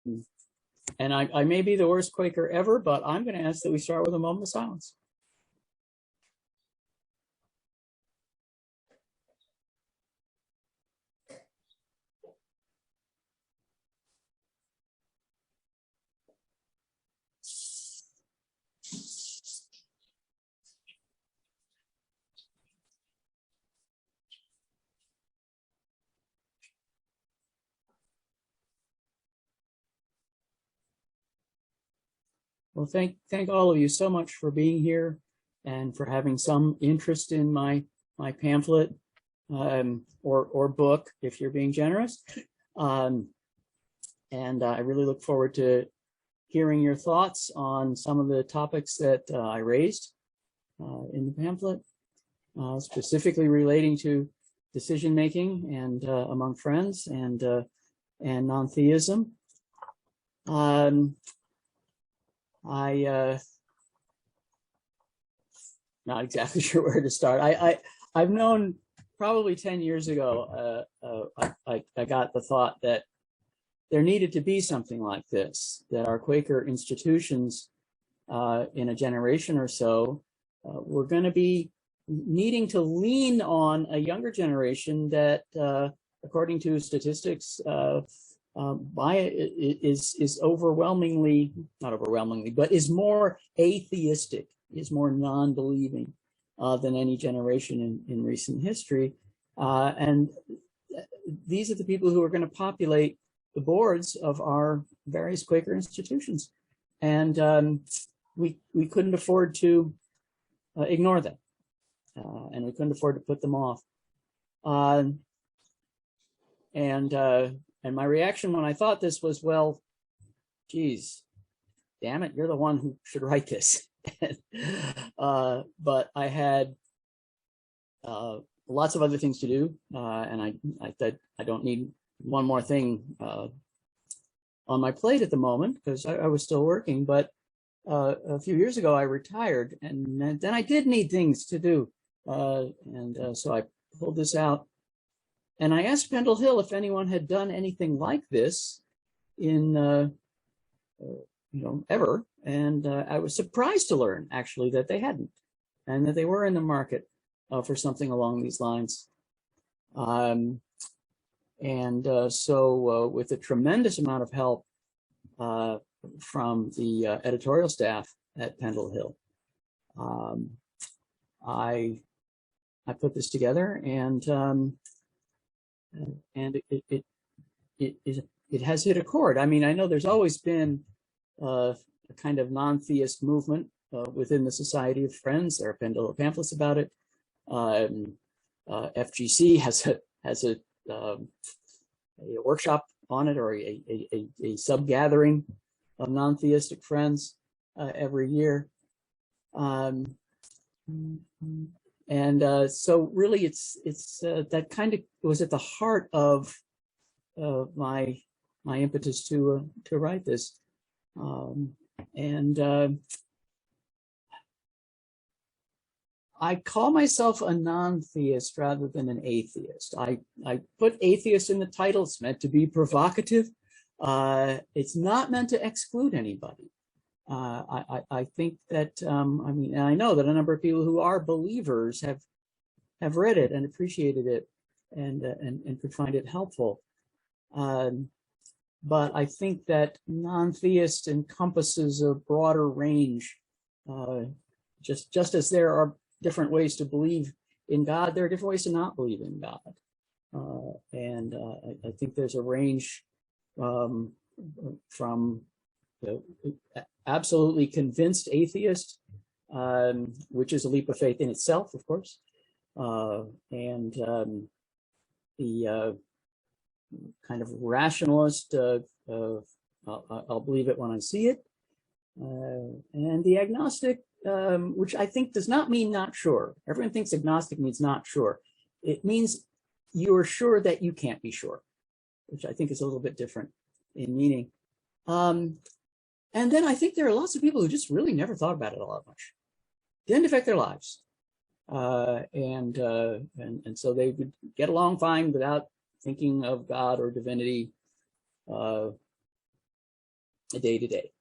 And I may be the worst Quaker ever, but I'm going to ask that we start with a moment of silence. Well, thank all of you so much for being here and for having some interest in my pamphlet or book, if you're being generous. And I really look forward to hearing your thoughts on some of the topics that I raised in the pamphlet, specifically relating to decision making and among friends and non-theism. Not exactly sure where to start. I've known probably 10 years ago, I got the thought that there needed to be something like this, that our Quaker institutions in a generation or so were going to be needing to lean on a younger generation that, according to statistics, is overwhelmingly, not overwhelmingly, but is more atheistic, is more non-believing than any generation in recent history. And these are the people who are going to populate the boards of our various Quaker institutions. And we couldn't afford to ignore them. And we couldn't afford to put them off. And my reaction when I thought this was, well, geez, damn it, you're the one who should write this. But I had lots of other things to do, and I don't need one more thing on my plate at the moment because I was still working. But a few years ago, I retired, and then I did need things to do, so I pulled this out. And I asked Pendle Hill if anyone had done anything like this in, ever. And I was surprised to learn, actually, that they hadn't, and that they were in the market for something along these lines. So with a tremendous amount of help from the editorial staff at Pendle Hill, I put this together, and it has hit a chord. I mean, I know there's always been a kind of non-theist movement within the Society of Friends. There have been pamphlets about it. FGC has a workshop on it, or a sub-gathering of non-theistic friends every year. So really, it's that kind of was at the heart of my impetus to write this, I call myself a non-theist rather than an atheist. I put atheist in the title. It's meant to be provocative. It's not meant to exclude anybody. I think that, I know that a number of people who are believers have read it and appreciated it and could find it helpful. But I think that non-theist encompasses a broader range. Just as there are different ways to believe in God, there are different ways to not believe in God. I think there's a range from absolutely convinced atheist, which is a leap of faith in itself, of course, the kind of rationalist, I'll believe it when I see it, and the agnostic, which I think does not mean not sure. Everyone thinks agnostic means not sure. It means you're sure that you can't be sure, which I think is a little bit different in meaning. And then I think there are lots of people who just really never thought about it all that much. Didn't affect their lives. And so they would get along fine without thinking of God or divinity. day to day.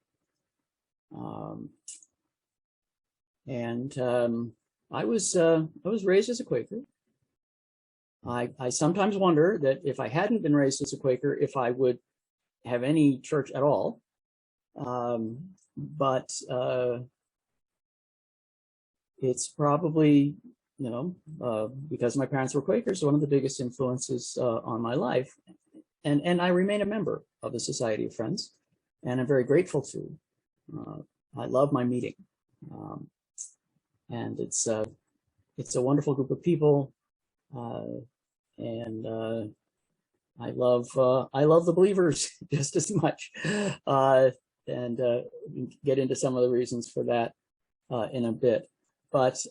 I was raised as a Quaker. I sometimes wonder that if I hadn't been raised as a Quaker, if I would have any church at all. But it's probably, because my parents were Quakers, one of the biggest influences on my life. And I remain a member of the Society of Friends, and I'm very grateful to. I love my meeting, and it's a wonderful group of people, and I love the believers just as much, and get into some of the reasons for that in a bit. But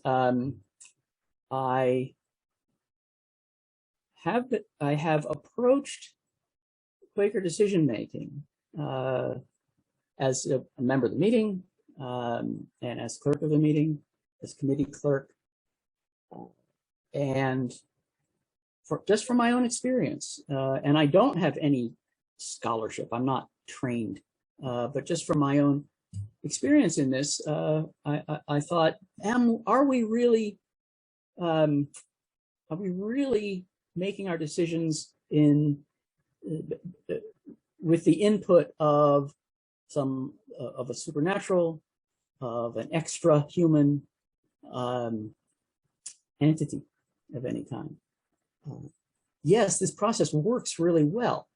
I have approached Quaker decision making as a member of the meeting, and as clerk of the meeting, as committee clerk, and just from my own experience. And I don't have any scholarship. I'm not trained, but just from my own experience in this, I thought, are we really making our decisions with the input of of a supernatural, of an extra human entity of any kind? Yes, this process works really well.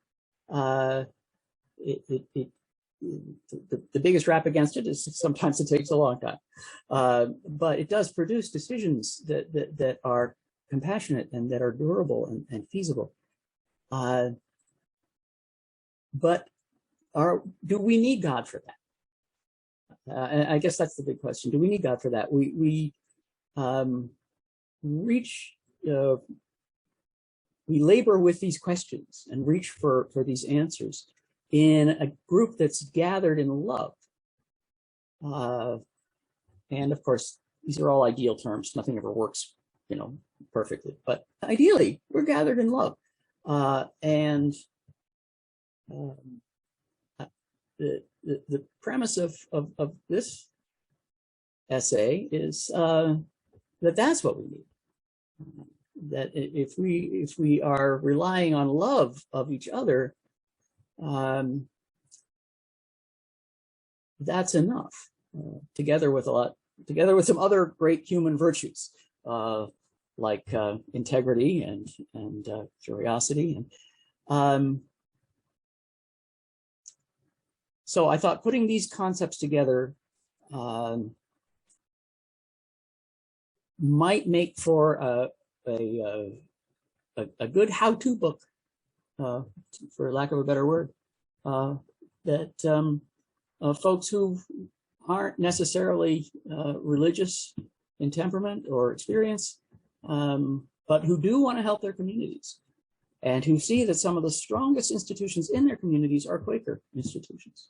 The biggest rap against it is sometimes it takes a long time, but it does produce decisions that are compassionate and that are durable and feasible. But do we need God for that? And I guess that's the big question. Do we need God for that? We labor with these questions and reach for these answers in a group that's gathered in love. And of course, these are all ideal terms. Nothing ever works, perfectly. But ideally, we're gathered in love. The premise of this essay is that's what we need. That if we are relying on love of each other, that's enough. Together with some other great human virtues, like integrity and curiosity, and so I thought putting these concepts together might make for a good how-to book, for lack of a better word, that folks who aren't necessarily religious in temperament or experience, but who do want to help their communities, and who see that some of the strongest institutions in their communities are Quaker institutions.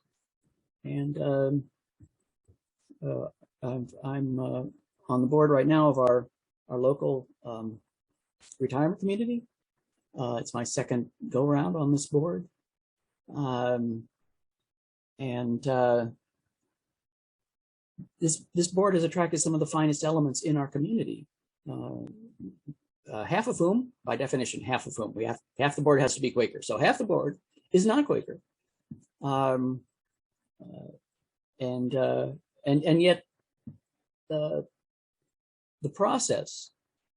And I'm on the board right now of our local retirement community. It's my second go round on this board. This board has attracted some of the finest elements in our community. Half of whom, by definition, half the board has to be Quaker. So half the board is not Quaker. And yet the process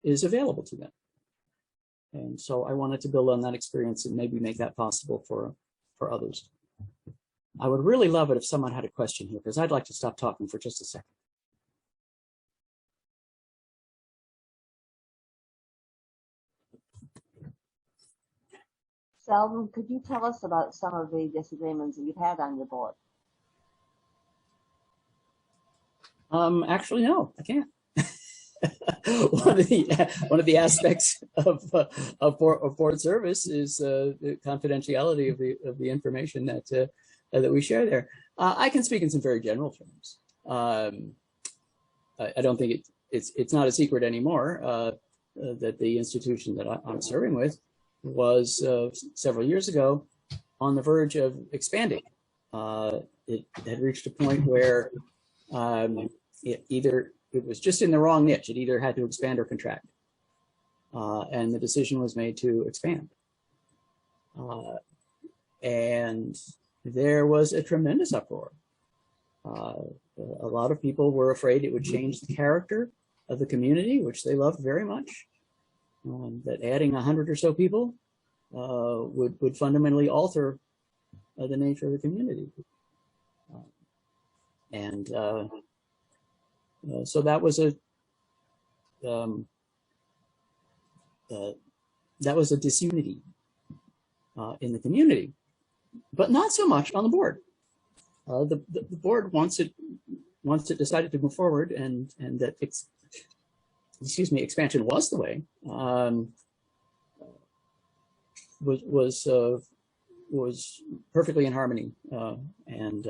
is available to them. And so I wanted to build on that experience and maybe make that possible for others. I would really love it if someone had a question here, because I'd like to stop talking for just a second. Selden, could you tell us about some of the disagreements that you've had on your board? Actually, no, I can't. One of the aspects of board service is the confidentiality of the information that we share there. I can speak in some very general terms. I don't think it's not a secret anymore that the institution that I'm serving with was several years ago on the verge of expanding it had reached a point where it was just in the wrong niche. It either had to expand or contract. And the decision was made to expand. And there was a tremendous uproar. A lot of people were afraid it would change the character of the community, which they loved very much. That adding 100 or so people would fundamentally alter the nature of the community. So that was a disunity in the community, but not so much on the board. The board, once it decided to move forward and that expansion was the way, was perfectly in harmony and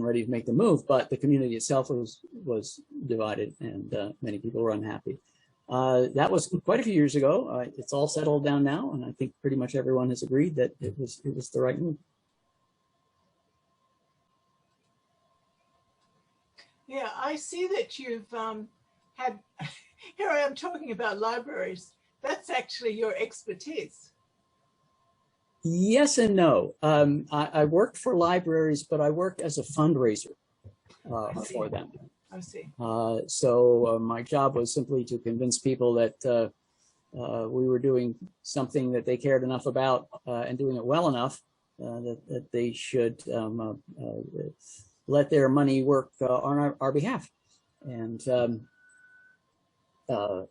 ready to make the move. But the community itself was divided, and many people were unhappy. That was quite a few years ago. It's all settled down now, and I think pretty much everyone has agreed that it was the right move. Yeah, I see that you've had, here I am talking about libraries. That's actually your expertise. Yes and no. I worked for libraries, but I worked as a fundraiser for them. I see. So my job was simply to convince people that we were doing something that they cared enough about and doing it well enough that they should let their money work on our behalf. And I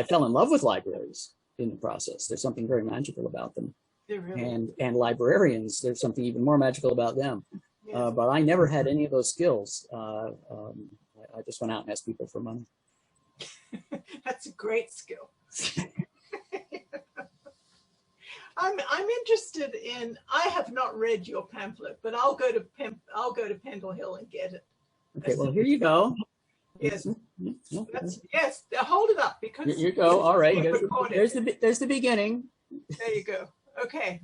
fell in love with libraries in the process. There's something very magical about them. Really? And librarians, there's something even more magical about them. Yes. But I never had any of those skills. I just went out and asked people for money. That's a great skill. I'm interested in. I have not read your pamphlet, but I'll go to Pendle Hill and get it. Okay, well, here you go. Yes. Yes. Hold it up because here you go. All right. There's the beginning. There you go. Okay.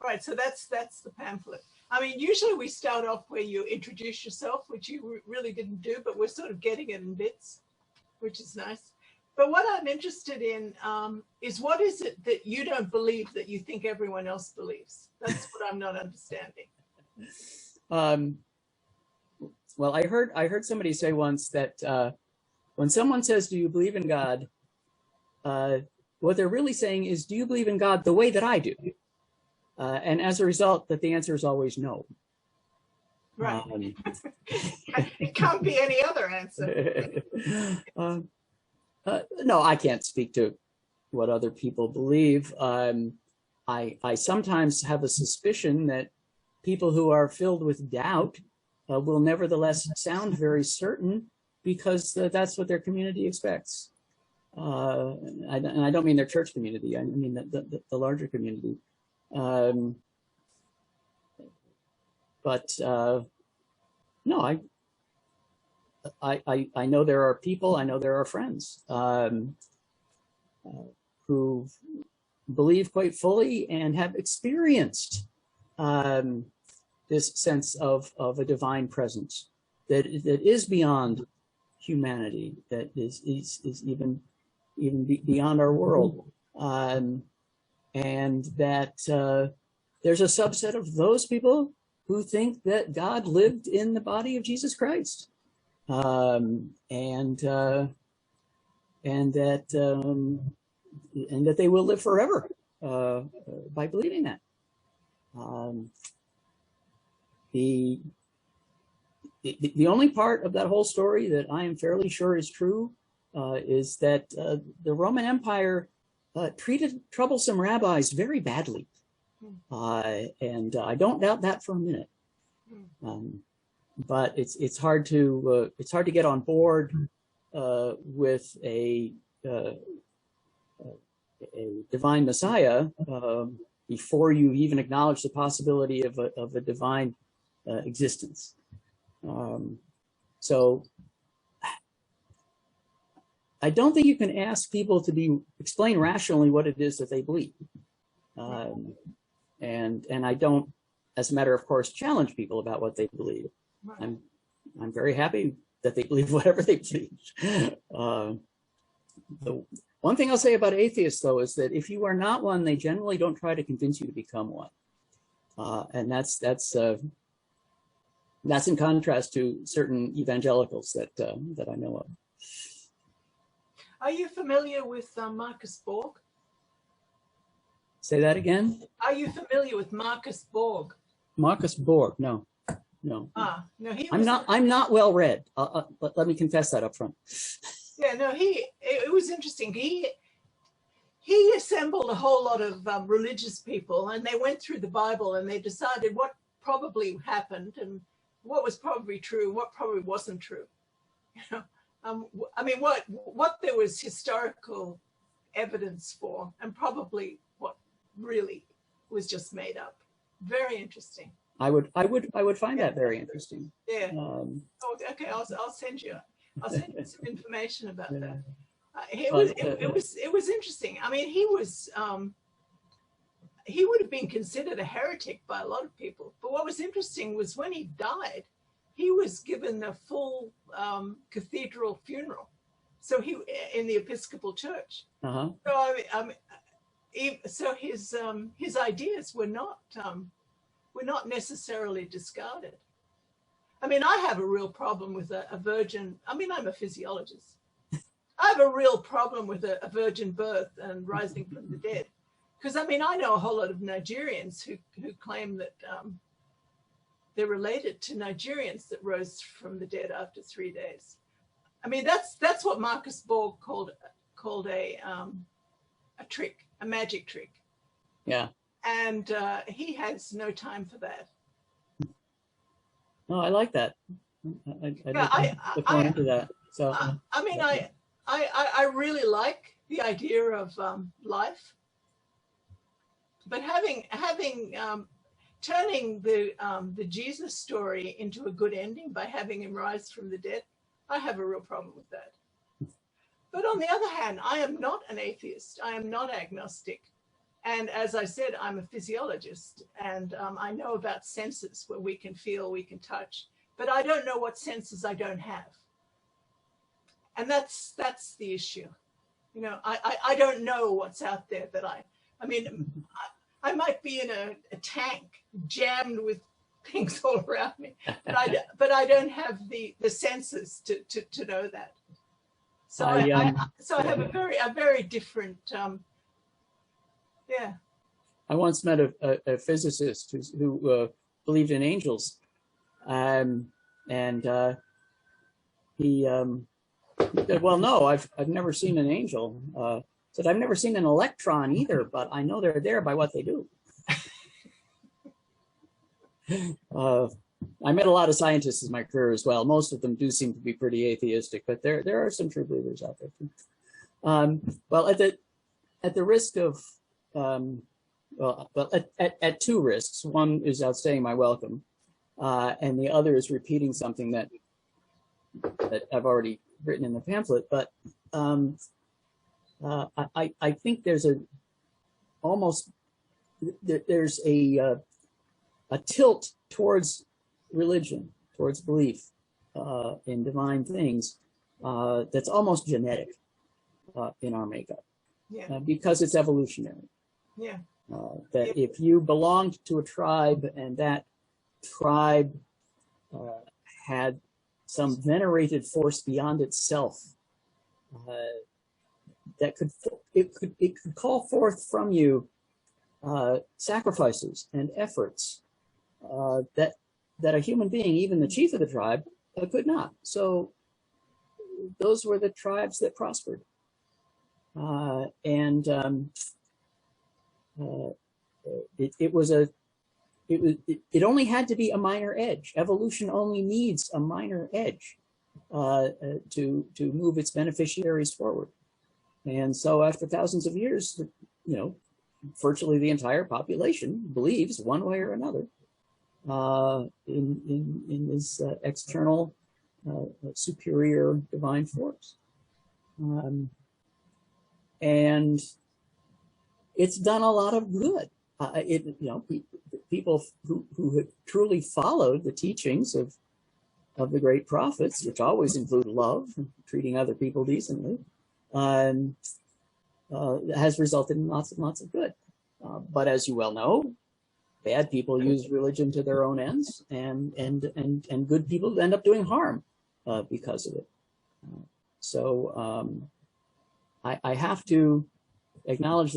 All right. So that's the pamphlet. I mean, usually we start off where you introduce yourself, which you really didn't do, but we're sort of getting it in bits, which is nice. But what I'm interested in is what is it that you don't believe that you think everyone else believes? That's what I'm not understanding. Well, I heard somebody say once that when someone says, "Do you believe in God?" What they're really saying is, "Do you believe in God the way that I do?" And as a result, that the answer is always no. Right. It can't be any other answer. No, I can't speak to what other people believe. I sometimes have a suspicion that people who are filled with doubt will nevertheless sound very certain because that's what their community expects. And I don't mean their church community. I mean the larger community. No, I know there are people, I know there are friends who believe quite fully and have experienced this sense of a divine presence that is beyond humanity, that is even beyond our world, and that there's a subset of those people who think that God lived in the body of Jesus Christ, and that they will live forever by believing that. The only part of that whole story that I am fairly sure is true is that the Roman Empire treated troublesome rabbis very badly. And I don't doubt that for a minute. But it's hard to get on board with a divine Messiah before you even acknowledge the possibility of a divine existence. So I don't think you can ask people to explain rationally what it is that they believe. And I don't as a matter of course, challenge people about what they believe. Right. I'm very happy that they believe whatever they believe. The one thing I'll say about atheists, though, is that if you are not one, they generally don't try to convince you to become one, and that's in contrast to certain evangelicals that I know of. Are you familiar with Marcus Borg? Say that again. Are you familiar with Marcus Borg? Marcus Borg? No. No, no, I'm not well read. Let me confess that up front. Yeah, no, it was interesting. He assembled a whole lot of religious people, and they went through the Bible and they decided what probably happened and what was probably true, what probably wasn't true. You know, I mean, what there was historical evidence for, and probably what really was just made up. Very interesting. I would find that very interesting. Yeah. Okay. I'll send you some information about that. It was interesting. I mean, he would have been considered a heretic by a lot of people. But what was interesting was when he died, he was given a full cathedral funeral. So he in the Episcopal Church. Uh-huh. So his ideas were not necessarily discarded. I mean, I have a real problem with a virgin. I mean, I'm a physiologist. I have a real problem with a virgin birth and rising from the dead. Because, I mean, I know a whole lot of Nigerians who claim that they're related to Nigerians that rose from the dead after 3 days. I mean, that's what Marcus Borg called a trick, a magic trick. Yeah. And he has no time for that. No, I like that. I look more into that. So I mean, I really like the idea of life, but turning the Jesus story into a good ending by having him rise from the dead, I have a real problem with that. But on the other hand, I am not an atheist. I am not agnostic. And as I said, I'm a physiologist, and I know about senses where we can feel, we can touch, but I don't know what senses I don't have. And that's the issue. You know, I don't know what's out there that I mean, I might be in a tank jammed with things all around me, but I don't have the senses to know that. So I have a very different. Yeah. I once met a physicist who believed in angels, and he said, "Well, no, I've never seen an angel." Said, "I've never seen an electron either, but I know they're there by what they do." I met a lot of scientists in my career as well. Most of them do seem to be pretty atheistic, but there are some true believers out there too. Well, at the risk of at two risks. One is outstaying my welcome, and the other is repeating something that I've already written in the pamphlet. But I think there's a tilt towards religion, towards belief in divine things that's almost genetic in our makeup, because it's evolutionary. Yeah. That if you belonged to a tribe and that tribe had some venerated force beyond itself, that could call forth from you sacrifices and efforts that a human being, even the chief of the tribe, could not. So those were the tribes that prospered, it only had to be a minor edge. Evolution only needs a minor edge to move its beneficiaries forward. And so after thousands of years, virtually the entire population believes one way or another in this external superior divine force. And it's done a lot of good. people who had truly followed the teachings of the great prophets, which always include love, treating other people decently, has resulted in lots and lots of good. But as you well know, bad people use religion to their own ends, and good people end up doing harm because of it. So I have to acknowledge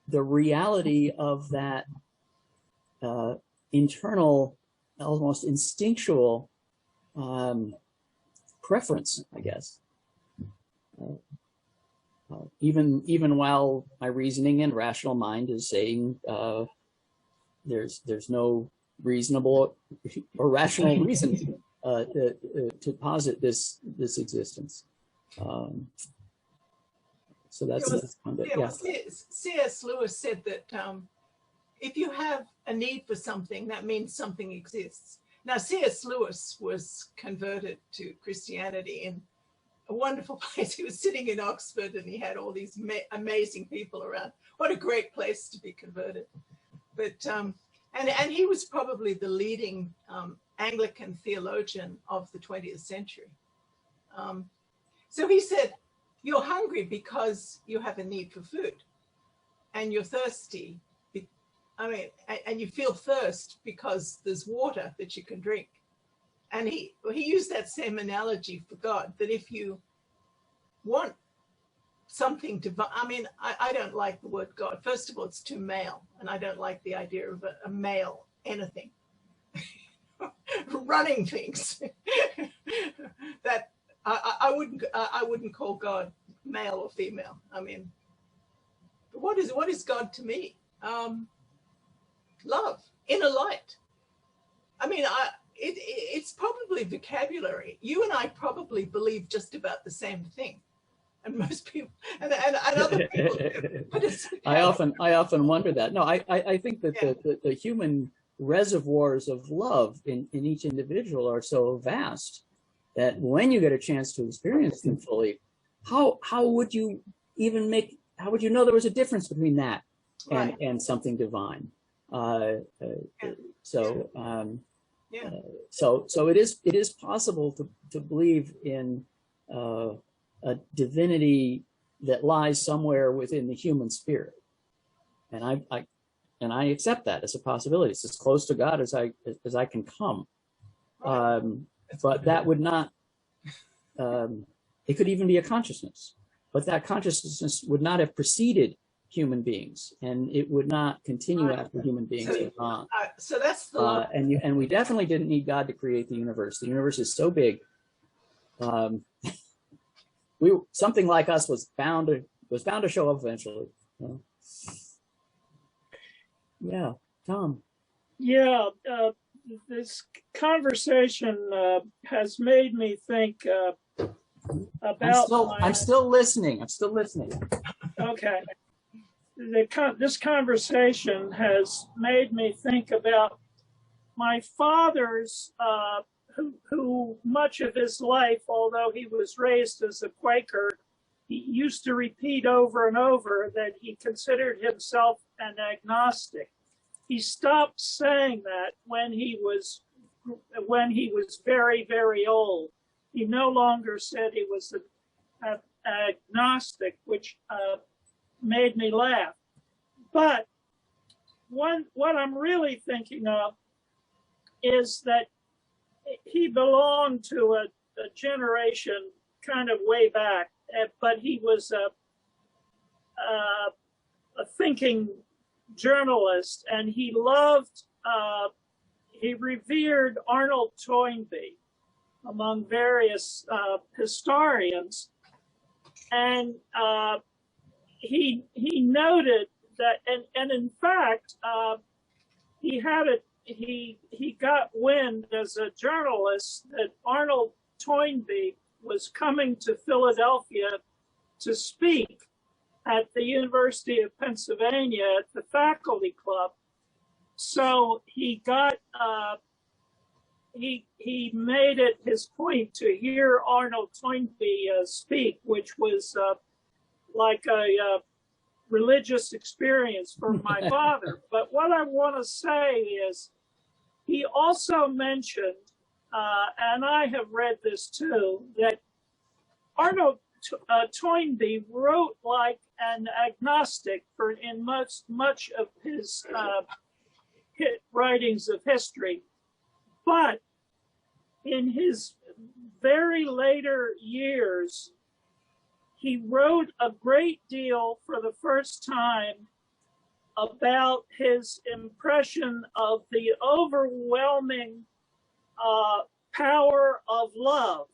the reality of that internal, almost instinctual preference, I guess. Even while my reasoning and rational mind is saying there's no reasonable or rational reason to posit this existence. So that's kind of, yeah. C.S. Lewis said that if you have a need for something, that means something exists. Now, C.S. Lewis was converted to Christianity in a wonderful place. He was sitting in Oxford and he had all these amazing people around. What a great place to be converted. But, and he was probably the leading Anglican theologian of the 20th century. So he said, you're hungry because you have a need for food, and you're thirsty. And you feel thirst because there's water that you can drink. And he used that same analogy for God, that if you want something divine, I don't like the word God. First of all, it's too male, and I don't like the idea of a male anything. Running things. That I wouldn't call God male or female. What is God to me? Love, inner light. It's probably vocabulary. You and I probably believe just about the same thing, and most people and other people do. But it's I often wonder that. No, I think that the human reservoirs of love in each individual are so vast that when you get a chance to experience them fully, how would you know there was a difference between that and something divine? So it is possible to believe in a divinity that lies somewhere within the human spirit, and I accept that as a possibility. It's as close to God as I can come. But that would not. It could even be a consciousness, but that consciousness would not have preceded human beings, and it would not continue after human beings. So that's the and we definitely didn't need God to create the universe. The universe is so big. Something like us was bound to show up eventually. Yeah, Tom. Yeah, this conversation has made me think about. I'm still listening. Okay. This conversation has made me think about my father's, who much of his life, although he was raised as a Quaker, he used to repeat over and over that he considered himself an agnostic. He stopped saying that when he was very, very old. He no longer said he was an agnostic, which made me laugh. But what I'm really thinking of is that he belonged to a generation kind of way back, but he was a thinking journalist, and he revered Arnold Toynbee among various historians, and he noted that, and in fact, he got wind as a journalist that Arnold Toynbee was coming to Philadelphia to speak at the University of Pennsylvania at the faculty club. So he got he made it his point to hear Arnold Toynbee speak, which was like religious experience for my father. But what I want to say is, he also mentioned, and I have read this too, that Arnold Toynbee wrote like an agnostic in much of his writings of history. But in his very later years, he wrote a great deal for the first time about his impression of the overwhelming power of love.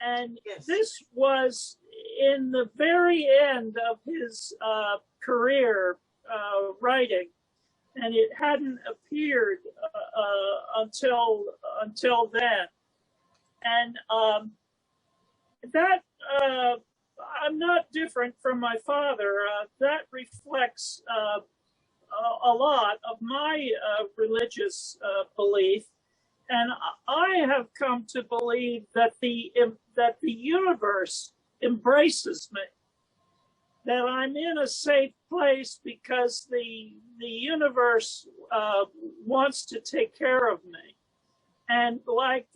And Yes. this was in the very end of his career writing, and it hadn't appeared until then. And that I'm not different from my father. That reflects a lot of my religious belief, and I have come to believe that the universe embraces me, that I'm in a safe place because the universe wants to take care of me. And like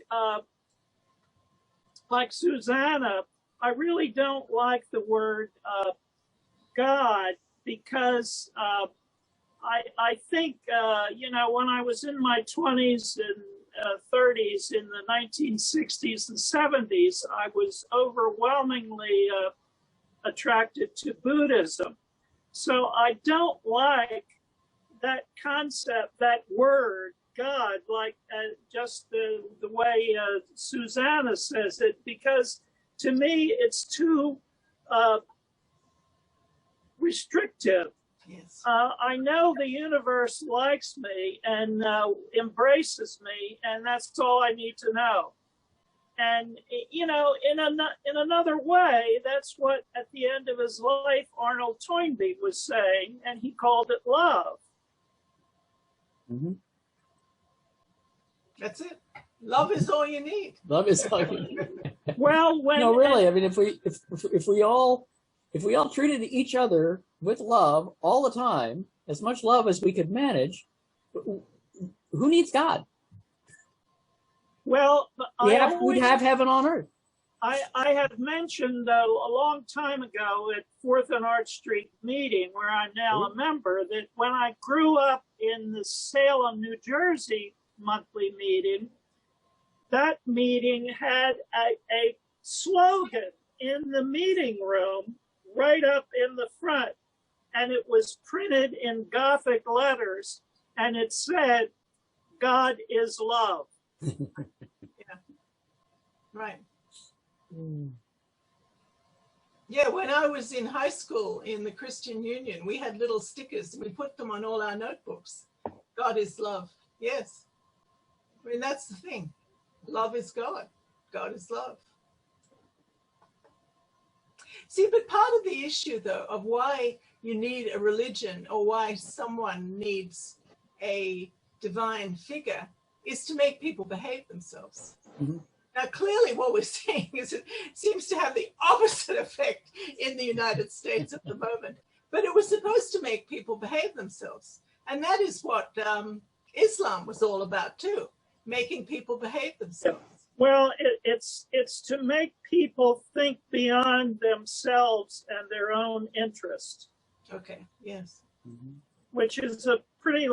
Susanna, I really don't like the word God, because I think, when I was in my 20s and 30s in the 1960s and 70s, I was overwhelmingly attracted to Buddhism. So I don't like that concept, that word, God, like just the way Susanna says it, because to me it's too restrictive. Yes. I know the universe likes me and embraces me, and that's all I need to know. And in another way, that's what at the end of his life Arnold Toynbee was saying, and he called it love. Mm-hmm. That's it. Love is all you need. Love is all you need. Well, No, really. I mean, if we all treated each other with love all the time, as much love as we could manage, who needs God? Well, we'd have heaven on earth. I had mentioned a long time ago at 4th and Arch Street meeting, where I'm now a member, that when I grew up in the Salem, New Jersey monthly meeting, that meeting had a slogan in the meeting room right up in the front, and it was printed in Gothic letters, and it said, "God is love." Yeah. Right. Yeah, when I was in high school in the Christian Union, we had little stickers and we put them on all our notebooks. God is love. Yes. I mean, that's the thing. Love is God. God is love. See, but part of the issue, though, of why you need a religion or why someone needs a divine figure is to make people behave themselves. Mm-hmm. Now, clearly what we're seeing is it seems to have the opposite effect in the United States at the moment. But it was supposed to make people behave themselves. And that is what Islam was all about, too, making people behave themselves. Well, it's to make people think beyond themselves and their own interest. Okay, yes. Mm-hmm. Which is a pretty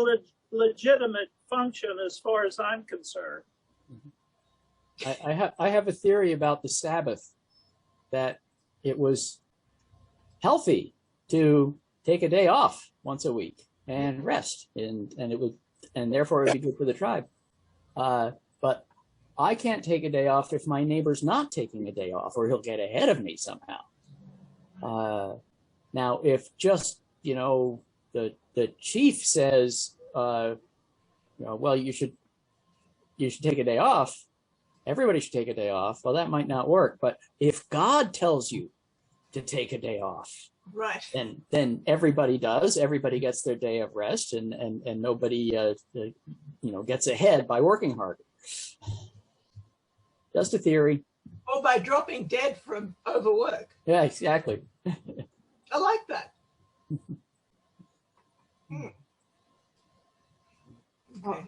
legitimate function as far as I'm concerned. Mm-hmm. I have a theory about the Sabbath, that it was healthy to take a day off once a week and rest, and therefore it would be good for the tribe. But I can't take a day off if my neighbor's not taking a day off, or he'll get ahead of me somehow. Now, if just the chief says, well, you should take a day off, everybody should take a day off. Well, that might not work. But if God tells you to take a day off, right, then everybody does. Everybody gets their day of rest, and nobody gets ahead by working harder. Just a theory. Or by dropping dead from overwork. Yeah, exactly. I like that. Hmm. Okay.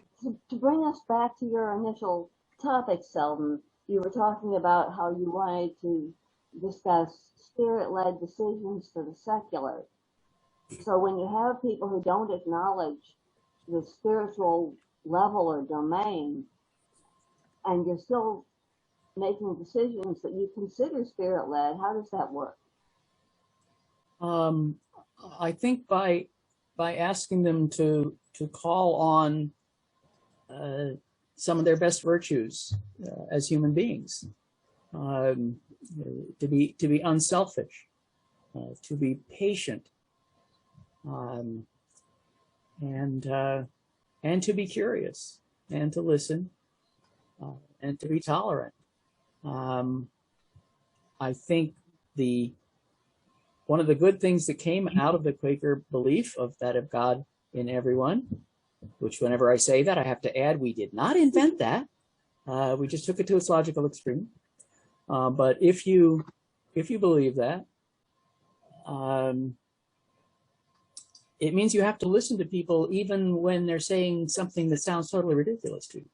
To bring us back to your initial topic, Selden, you were talking about how you wanted to discuss spirit-led decisions for the secular. So when you have people who don't acknowledge the spiritual level or domain, and you're still making decisions that you consider spirit-led, how does that work? I think by asking them to call on some of their best virtues as human beings, to be unselfish, to be patient, and to be curious, and to listen, and to be tolerant. I think one of the good things that came out of the Quaker belief of God in everyone, which whenever I say that, I have to add, we did not invent that. We just took it to its logical extreme. But if you believe that, it means you have to listen to people even when they're saying something that sounds totally ridiculous to you.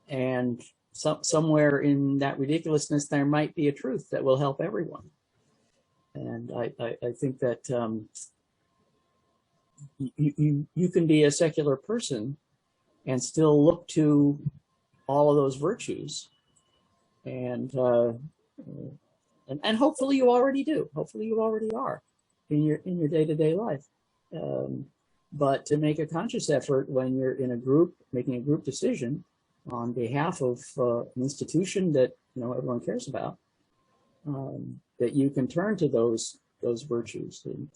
And somewhere in that ridiculousness, there might be a truth that will help everyone. And I think that you can be a secular person and still look to all of those virtues, and hopefully you already do. Hopefully you already are in your day-to-day life. But to make a conscious effort when you're in a group, making a group decision on behalf of an institution that everyone cares about, that you can turn to those virtues, and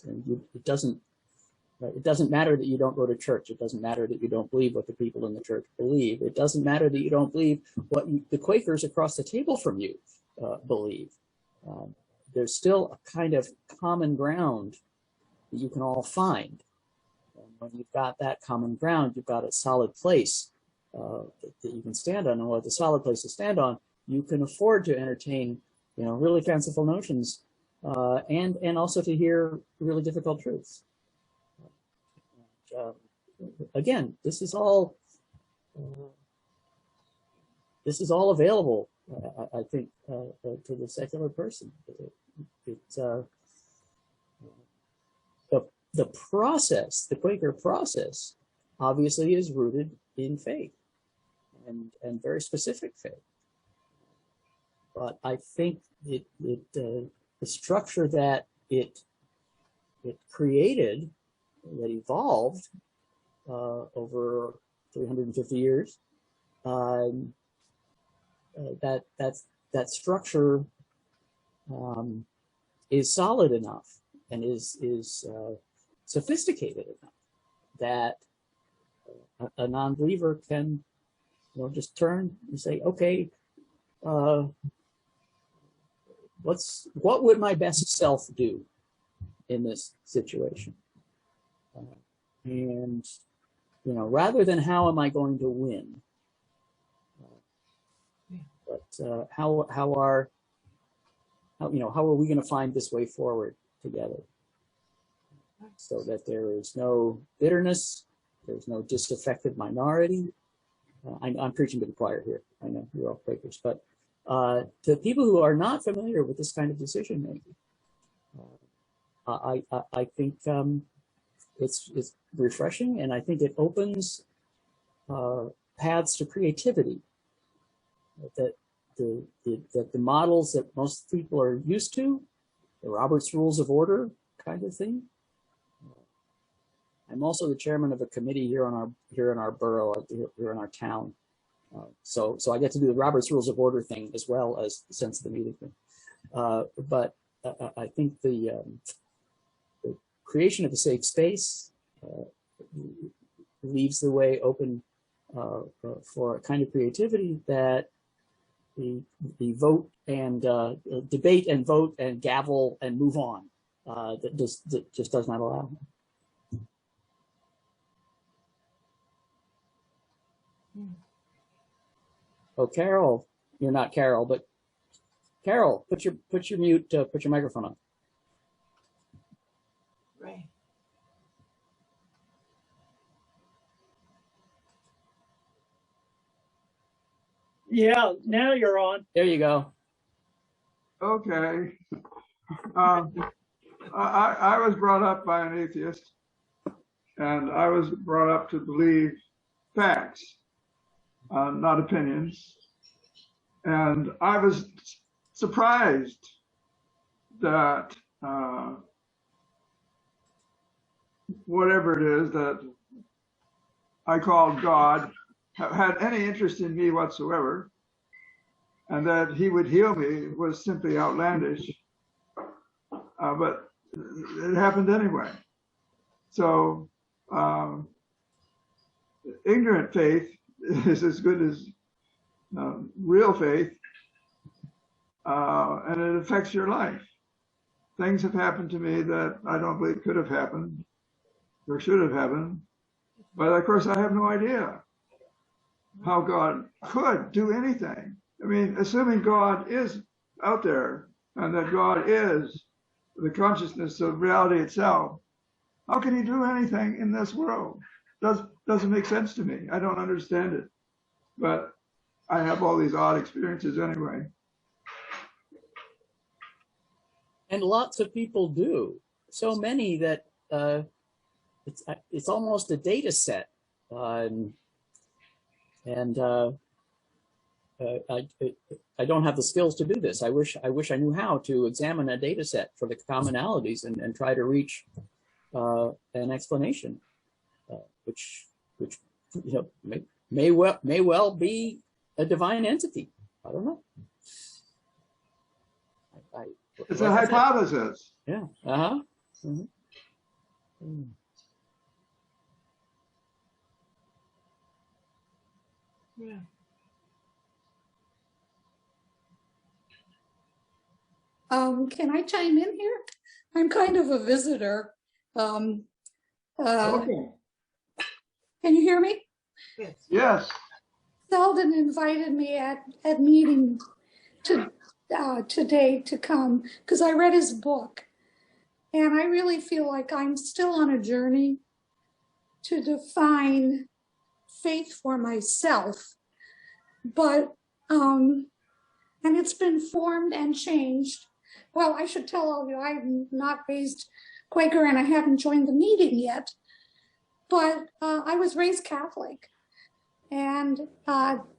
it doesn't matter that you don't go to church. It doesn't matter that you don't believe what the people in the church believe. It doesn't matter that you don't believe what the Quakers across the table from you believe. There's still a kind of common ground that you can all find. And when you've got that common ground, you've got a solid place that you can stand on. And with a solid place to stand on, you can afford to entertain really fanciful notions, and also to hear really difficult truths. Again, this is all available, I think, to the secular person. The process, the Quaker process, obviously is rooted in faith, and very specific faith. But I think the structure that it created, that evolved over 350 years, that structure is solid enough and is sophisticated enough that a non-believer can just turn and say, okay, what would my best self do in this situation? And rather than how am I going to win, but how are we going to find this way forward together, so that there is no bitterness, there's no disaffected minority. I'm preaching to the choir here. I know you're all Quakers, but to people who are not familiar with this kind of decision making, I think it's refreshing, and I think it opens paths to creativity that the models that most people are used to, the Robert's Rules of Order kind of thing. I'm also the chairman of a committee here in our borough, here in our town. So I get to do the Robert's Rules of Order thing as well as the sense of the meeting thing. But I think the creation of a safe space leaves the way open for a kind of creativity that the vote and debate and vote and gavel and move on that just does not allow. Oh, Carol, you're not Carol, but Carol, put your mute, put your microphone on. Yeah, now you're on. There you go. Okay. I was brought up by an atheist, and I was brought up to believe facts, not opinions. And I was surprised that whatever it is that I called God had any interest in me whatsoever, and that he would heal me was simply outlandish. But it happened anyway. So ignorant faith is as good as real faith, and it affects your life. Things have happened to me that I don't believe could have happened or should have happened, but of course I have no idea how God could do anything. I mean, assuming God is out there and that God is the consciousness of reality itself, how can he do anything in this world? Doesn't make sense to me. I don't understand it. But I have all these odd experiences anyway. And lots of people do. So many that it's almost a data set. I don't have the skills to do this. I wish I knew how to examine a data set for the commonalities and try to reach an explanation, which may well be a divine entity. I don't know. It's a hypothesis. Yeah. Uh-huh. Mm-hmm. Mm. Yeah. Can I chime in here? I'm kind of a visitor. Okay. Can you hear me? Yes. Yes. Selden invited me at meeting today to come because I read his book, and I really feel like I'm still on a journey to define faith for myself, but and it's been formed and changed. Well, I should tell all of you, I'm not raised Quaker and I haven't joined the meeting yet, but I was raised Catholic and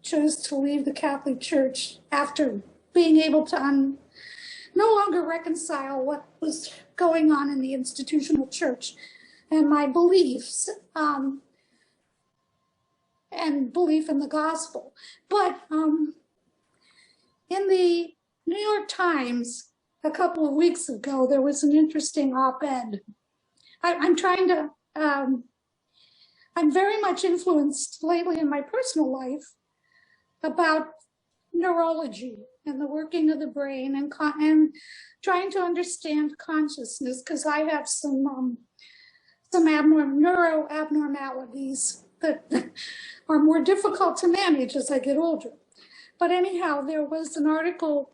chose to leave the Catholic Church after being able to no longer reconcile what was going on in the institutional church and my beliefs and belief in the gospel. But in the New York Times a couple of weeks ago, there was an interesting op-ed. I'm trying to, I'm very much influenced lately in my personal life about neurology and the working of the brain and trying to understand consciousness, because I have some neuro abnormalities that are more difficult to manage as I get older. But anyhow, there was an article,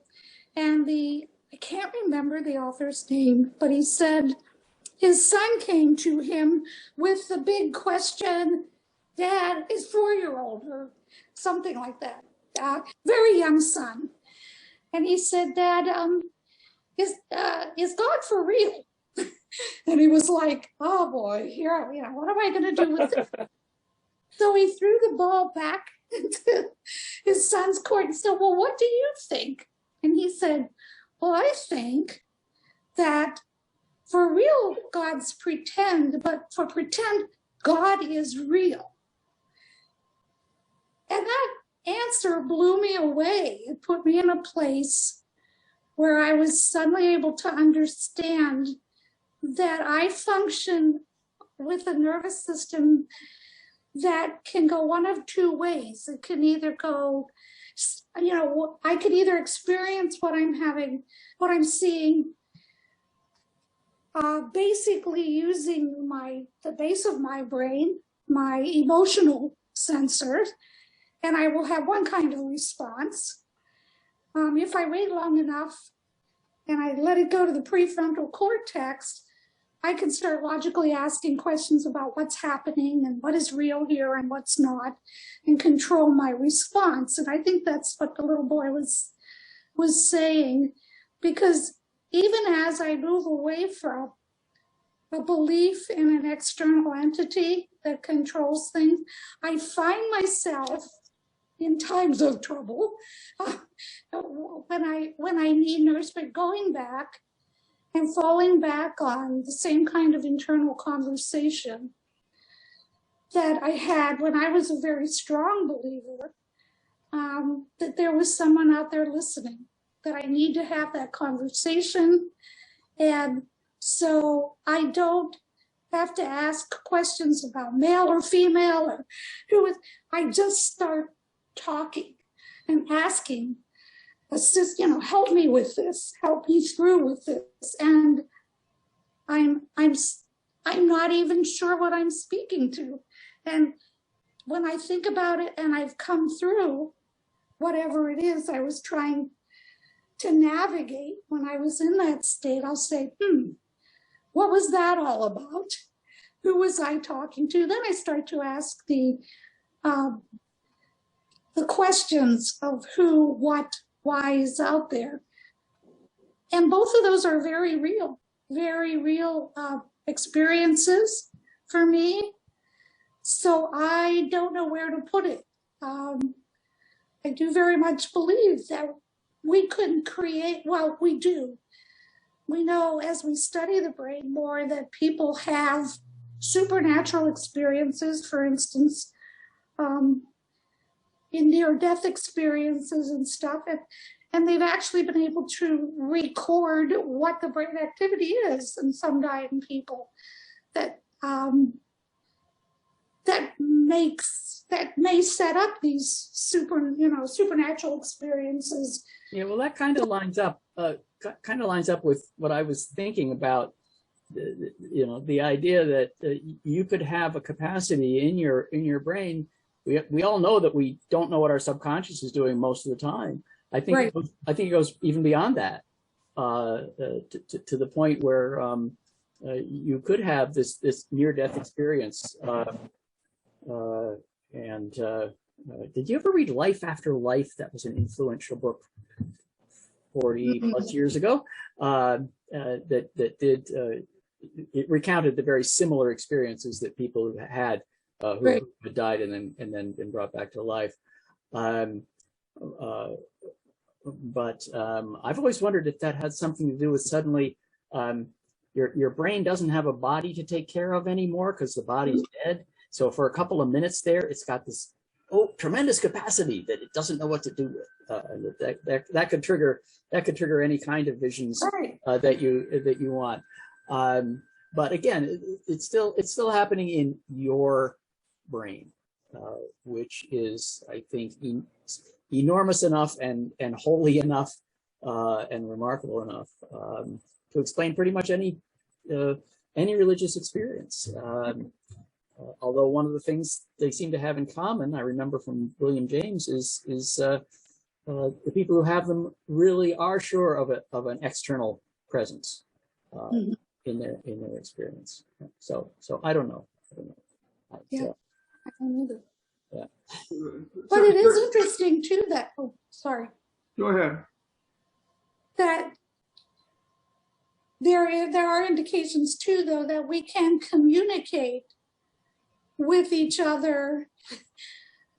and I can't remember the author's name, but he said his son came to him with the big question, Dad, is 4-year-old or something like that, very young son. And he said, Dad, is God for real? And he was like, oh boy, here, what am I going to do with this? So he threw the ball back into his son's court and said, well, what do you think? And he said, well, I think that for real, God's pretend, but for pretend, God is real. And that answer blew me away. It put me in a place where I was suddenly able to understand that I function with a nervous system that can go one of two ways. It can either go, I could either experience what I'm having, what I'm seeing, basically using the base of my brain, my emotional sensors, and I will have one kind of response. If I wait long enough and I let it go to the prefrontal cortex, I can start logically asking questions about what's happening and what is real here and what's not, and control my response. And I think that's what the little boy was saying, because even as I move away from a belief in an external entity that controls things, I find myself in times of trouble when I need nourishment, going back and falling back on the same kind of internal conversation that I had when I was a very strong believer, that there was someone out there listening, that I need to have that conversation. And so I don't have to ask questions about male or female or who is, I just start talking and asking, assist, help me with this, help me through with this. And I'm not even sure what I'm speaking to. And when I think about it and I've come through whatever it is I was trying to navigate when I was in that state, I'll say, what was that all about? Who was I talking to? Then I start to ask the questions of who, what, why is out there. And both of those are very real experiences for me. So I don't know where to put it. I do very much believe that we couldn't create, well, we do. We know as we study the brain more that people have supernatural experiences, for instance, in near-death experiences and stuff, and they've actually been able to record what the brain activity is in some dying people that may set up these supernatural experiences. Yeah, well, that kind of lines up with what I was thinking about. The idea that you could have a capacity in your brain. We all know that we don't know what our subconscious is doing most of the time. I think right. It goes even beyond that, to the point where you could have this near-death experience. Did you ever read Life After Life? That was an influential book 40 plus years ago. It recounted the very similar experiences that people had who right. had died and then been brought back to life. But I've always wondered if that had something to do with suddenly your brain doesn't have a body to take care of anymore because the body's dead. So for a couple of minutes there, it's got this tremendous capacity that it doesn't know what to do with. That could trigger any kind of visions right. that you want. But again, it's still happening in your brain, which is, I think, enormous enough and holy enough and remarkable enough to explain pretty much any religious experience. Although one of the things they seem to have in common, I remember from William James, is the people who have them really are sure of an external presence in their experience. So I don't know. I don't either. Yeah. But it is interesting too that, sorry. Go ahead. That there are indications too, though, that we can communicate with each other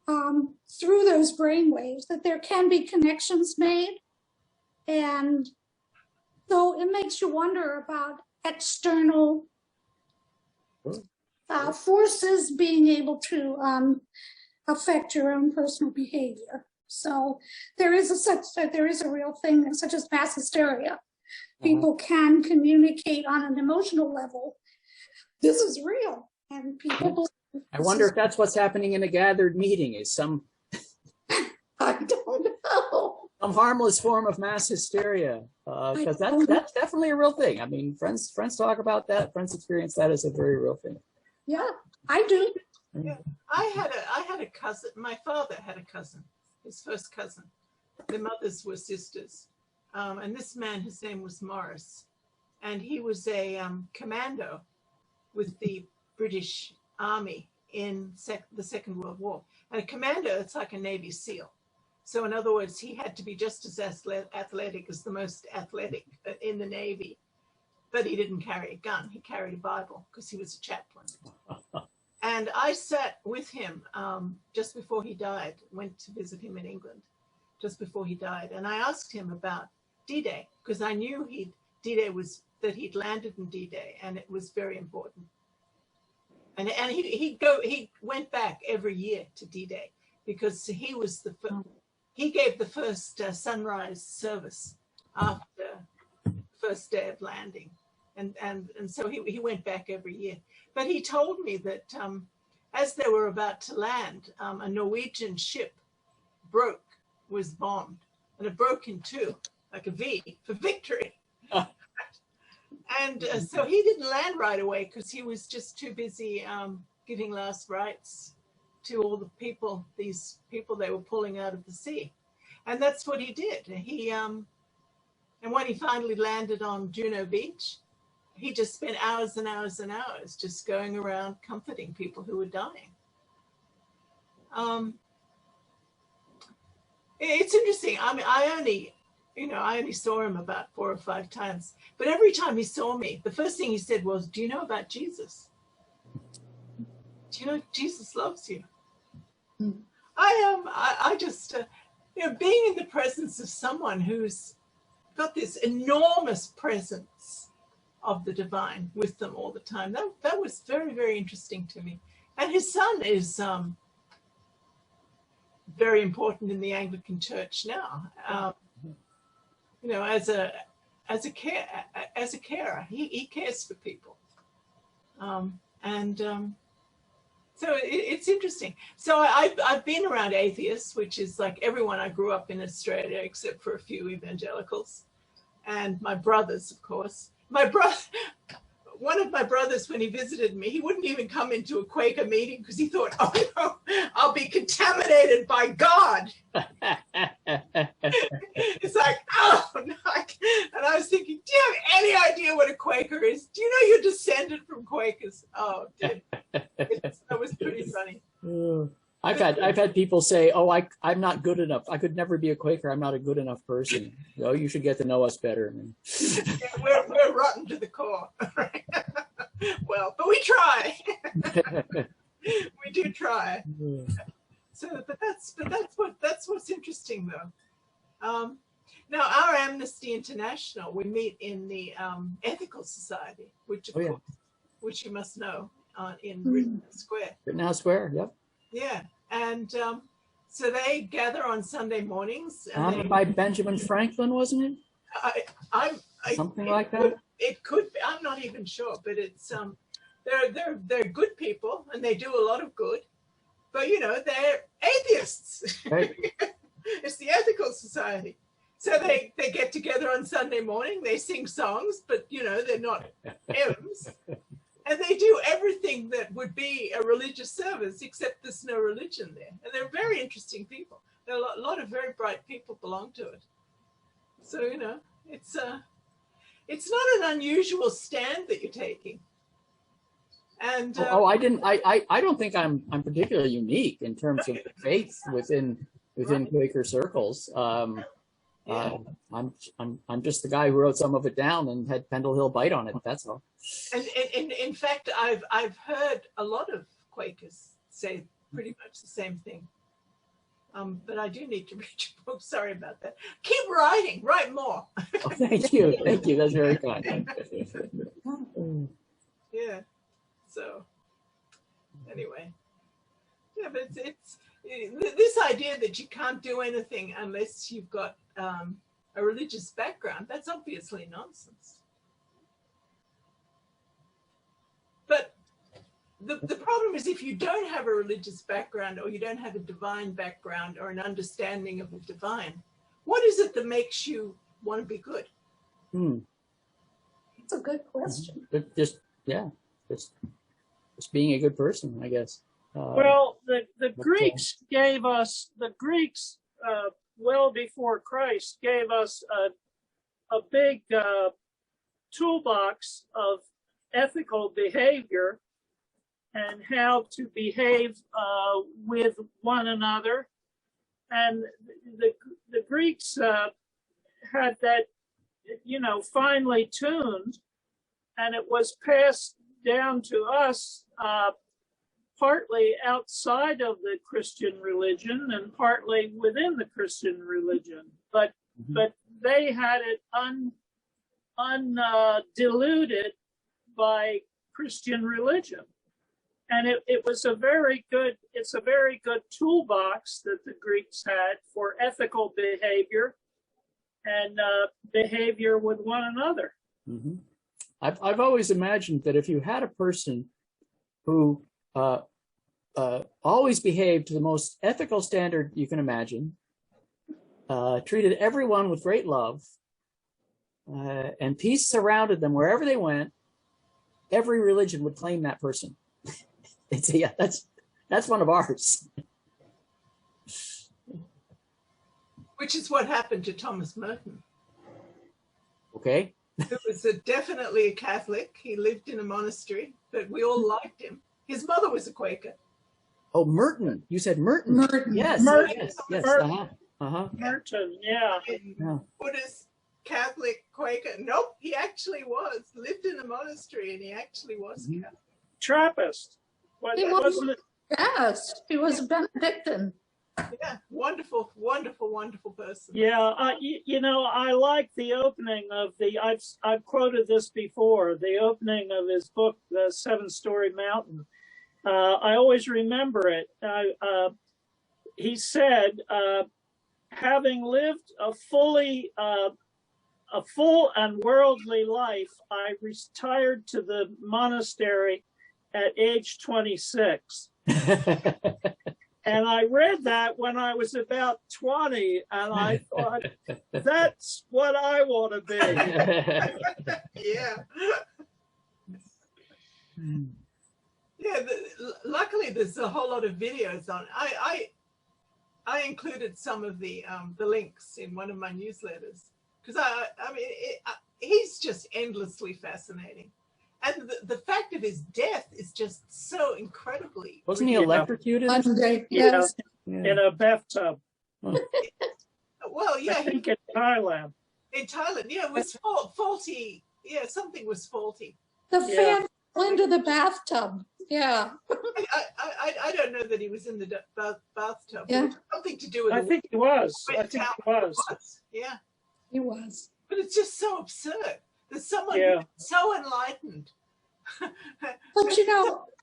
through those brain waves, that there can be connections made. And so it makes you wonder about external forces being able to affect your own personal behavior. So there is a real thing such as mass hysteria. People can communicate on an emotional level. This is real, and people believe. I wonder if that's what's happening in a gathered meeting, is some I don't know. Some harmless form of mass hysteria, because that's definitely a real thing. I mean, friends talk about that. Friends experience that as a very real thing. Yeah, I do. Yeah, I had a cousin. My father had a cousin, his first cousin. Their mothers were sisters, and this man, his name was Morris, and he was a commando with the British Army in the Second World War. And a commando, it's like a Navy SEAL. So in other words, he had to be just as athletic as the most athletic in the Navy, but he didn't carry a gun. He carried a Bible because he was a chaplain. And I sat with him just before he died, went to visit him in England just before he died. And I asked him about D-Day because I knew D-Day was that he'd landed in D-Day, and it was very important. And he went back every year to D-Day because he was he gave the first sunrise service after the first day of landing, and so he went back every year. But he told me that as they were about to land, a Norwegian ship was bombed, and it broke in two, like a V for victory. And so he didn't land right away because he was just too busy giving last rites to all the people, these people they were pulling out of the sea. And that's what he did. And when he finally landed on Juno Beach, he just spent hours and hours and hours just going around comforting people who were dying. It's interesting. I mean, I only saw him about 4 or 5 times, but every time he saw me, the first thing he said was, "Do you know about Jesus? Do you know Jesus loves you?" I just, being in the presence of someone who's got this enormous presence of the divine with them all the time, that was very, very interesting to me. And his son is very important in the Anglican Church now. As a carer, he cares for people, so it's interesting. So I've been around atheists, which is like everyone. I grew up in Australia except for a few evangelicals, and my brothers, of course. One of my brothers, when he visited me, he wouldn't even come into a Quaker meeting because he thought, "Oh no, I'll be contaminated by God." It's like, oh no. And I was thinking, do you have any idea what a Quaker is? Do you know you're descended from Quakers? Oh, dude. That was pretty funny. I've had people say, "Oh, I'm not good enough. I could never be a Quaker. I'm not a good enough person." Oh, you should get to know us better. Yeah, we're rotten to the core. Well, but we try. We do try. So, but that's what's interesting though. Now, our Amnesty International, we meet in the Ethical Society, which of course, which you must know, in Rittenhouse Square. Rittenhouse Square, yep. Yeah, and so they gather on Sunday mornings. Founded by Benjamin Franklin, wasn't it? Something like that. It could be. I'm not even sure, but it's they're good people and they do a lot of good, but they're atheists. Right. It's the Ethical Society. So they get together on Sunday morning, they sing songs, but they're not hymns. And they do everything that would be a religious service, except there's no religion there. And they're very interesting people. There are a lot of very bright people belong to it. So, it's not an unusual stand that you're taking. And I don't think I'm particularly unique in terms of faith within Quaker circles. I'm just the guy who wrote some of it down and had Pendle Hill bite on it. That's all. And in fact, I've heard a lot of Quakers say pretty much the same thing. But I do need to read your book. Sorry about that. Keep writing. Write more. Oh, thank you. That's very kind. Yeah. So anyway, yeah, but it's this idea that you can't do anything unless you've got a religious background, that's obviously nonsense. But the problem is, if you don't have a religious background, or you don't have a divine background or an understanding of the divine, what is it that makes you want to be good? That's a good question. Just being a good person, I guess. Well, the Greeks gave us, well before Christ, gave us a big toolbox of ethical behavior and how to behave with one another. And the Greeks had that, finely tuned, and it was passed down to us partly outside of the Christian religion and partly within the Christian religion. But they had it undiluted by Christian religion. And it's a very good toolbox that the Greeks had for ethical behavior and behavior with one another. Mm-hmm. I've always imagined that if you had a person who always behaved to the most ethical standard you can imagine, treated everyone with great love, and peace surrounded them wherever they went, every religion would claim that person. Yeah, that's one of ours. Which is what happened to Thomas Merton. Okay. Who was definitely a Catholic. He lived in a monastery, but we all liked him. His mother was a Quaker. Oh, Merton. You said Merton. Merton. Yes, Merton. yes. Merton. Merton, yeah. Buddhist, Catholic, Quaker. Nope, he actually lived in a monastery, and he actually was Catholic. Trappist. He was Benedictine. Yeah, wonderful, wonderful, wonderful person. Yeah, I like the opening of I've quoted this before, the opening of his book, The Seven-Story Mountain. I always remember it. He said, having lived a full and worldly life, I retired to the monastery at age 26. And I read that when I was about 20, and I thought, that's what I want to be. Yeah. Yeah, luckily there's a whole lot of videos on. I included some of the links in one of my newsletters, because I mean, he's just endlessly fascinating. And the fact of his death is just so incredibly. Wasn't he electrocuted? Yes. In a bathtub. Well, yeah. I think in Thailand. In Thailand, yeah, it was faulty. Yeah, something was faulty. The fan fell into the bathtub. Yeah. I don't know that he was in the bathtub. Yeah. Something to do with. I think he was. Yeah. He was. But it's just so absurd. There's someone so enlightened. But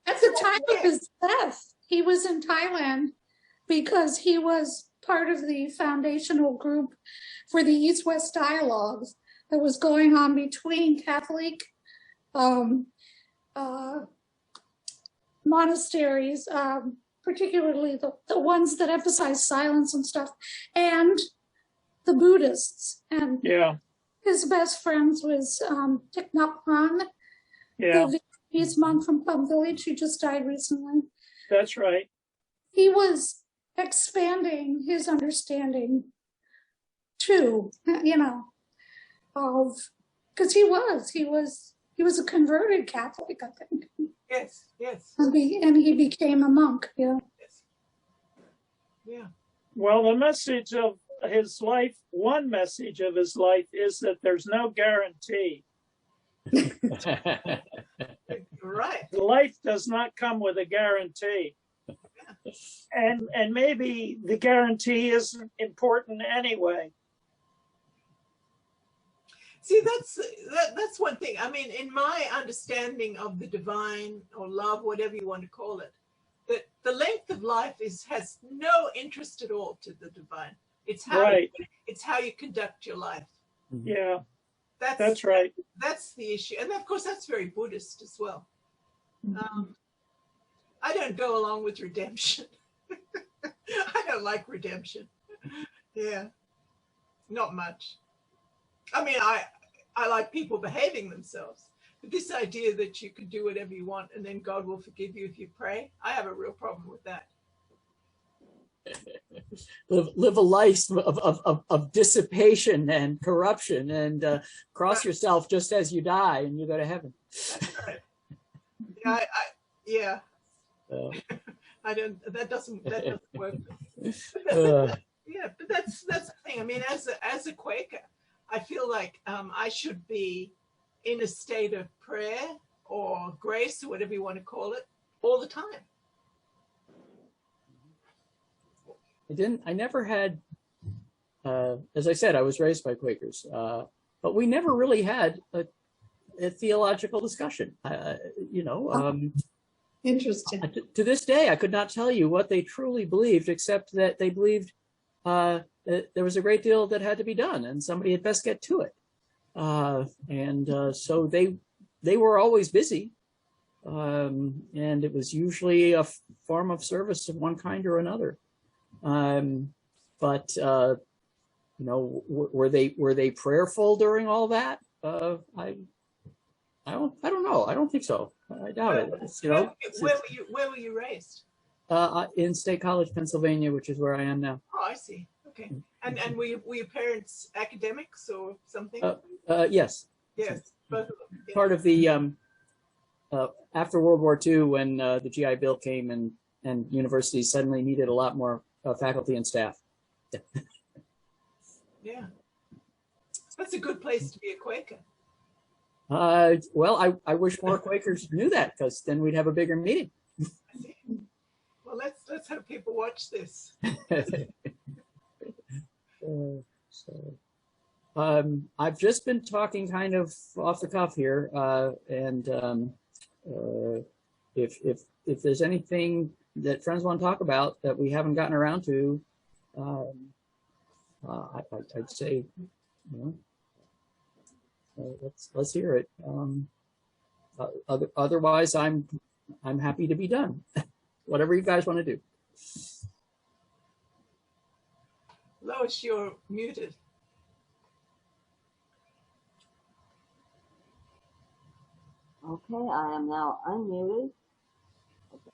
at the time of his death, he was in Thailand because he was part of the foundational group for the East-West dialogues that was going on between Catholic monasteries, particularly the ones that emphasize silence and stuff, and the Buddhists. And his best friends was Thich Nhat Hanh, the Vietnamese monk from Plum Village who just died recently. That's right. He was expanding his understanding too, of, because he was a converted Catholic, I think. Yes. And he became a monk. Yeah. Yes. Yeah. Well, the message of his life, one message of his life, is that there's no guarantee. Right. Life does not come with a guarantee. And maybe the guarantee isn't important anyway. See, that's one thing. I mean, in my understanding of the divine or love, whatever you want to call it, that the length of life has no interest at all to the divine. It's how you conduct your life. Yeah, that's right. That's the issue, and of course that's very Buddhist as well. I don't go along with redemption. I don't like redemption. Yeah, not much. I mean, I like people behaving themselves, but this idea that you can do whatever you want and then God will forgive you if you pray, I have a real problem with that. live a life of dissipation and corruption, and cross yourself just as you die, and you go to heaven. Right. Yeah, yeah. I don't. That doesn't work. Yeah, but that's the thing. I mean, as a Quaker, I feel like I should be in a state of prayer or grace or whatever you want to call it all the time. I never had, as I said, I was raised by Quakers, but we never really had a theological discussion. Interesting. To this day, I could not tell you what they truly believed, except that they believed that there was a great deal that had to be done, and somebody had best get to it. So they were always busy, and it was usually a form of service of one kind or another. Were they prayerful during all that? I don't know. I don't think so. I doubt it. Where were you raised? In State College, Pennsylvania, which is where I am now. Oh, I see. Okay. And were your parents academics or something? Yes. Yes, both of them. Yeah. Part of the after World War II, when the GI Bill came and universities suddenly needed a lot more faculty and staff. Yeah. That's a good place to be a Quaker. Well, I wish more Quakers knew that, because then we'd have a bigger meeting. I see. Well, let's have people watch this. I've just been talking kind of off the cuff here, and if there's anything that friends want to talk about that we haven't gotten around to, I'd say, let's hear it. Otherwise, I'm happy to be done. Whatever you guys want to do. Lois, you're muted. Okay, I am now unmuted. Okay.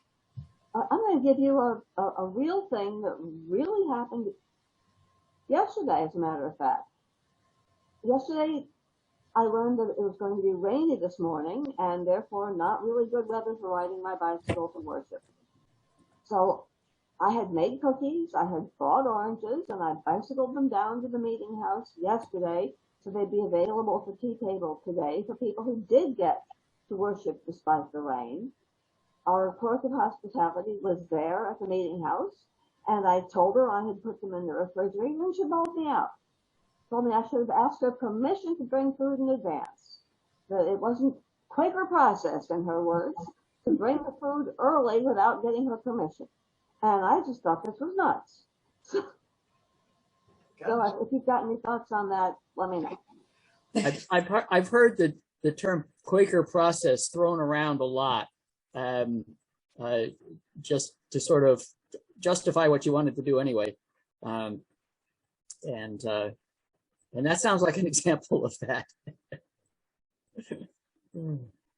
I'm going to give you a real thing that really happened yesterday, as a matter of fact. Yesterday, I learned that it was going to be rainy this morning, and therefore not really good weather for riding my bicycle to worship. So I had made cookies, I had bought oranges, and I bicycled them down to the meeting house yesterday so they'd be available for tea table today for people who did get to worship despite the rain. Our clerk of hospitality was there at the meeting house, and I told her I had put them in the refrigerator, and she bought me out. Told me I should have asked her permission to bring food in advance. That it wasn't Quaker process, in her words, to bring the food early without getting her permission. And I just thought this was nuts. So if you've got any thoughts on that, let me know. I've heard the term Quaker process thrown around a lot, just to sort of justify what you wanted to do anyway, and that sounds like an example of that.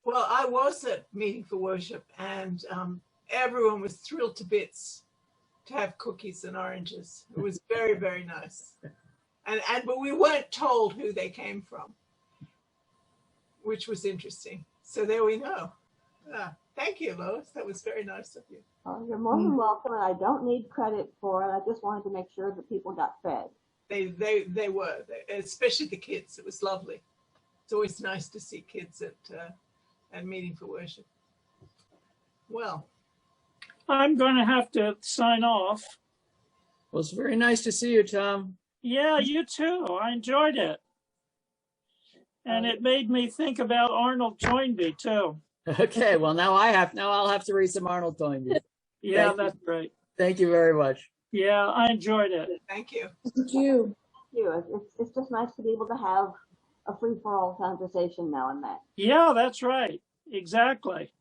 Well, I was at meeting for worship, and everyone was thrilled to bits to have cookies and oranges. It was very, very nice. But we weren't told who they came from, which was interesting. So there we know. Thank you, Lois. That was very nice of you. Oh, you're more than welcome, and I don't need credit for it. I just wanted to make sure that people got fed. They were, especially the kids. It was lovely. It's always nice to see kids at meeting for worship. Well, I'm going to have to sign off. Well, it's very nice to see you, Tom. Yeah, you too. I enjoyed it. And it made me think about Arnold Toynbee too. Okay, well now I'll have to read some Arnold Toynbee. Yeah, that's great. Thank you very much. Yeah, I enjoyed it. thank you. Thank you. Thank you. It's just nice to be able to have a free-for-all conversation now and then. Yeah, that's right. Exactly.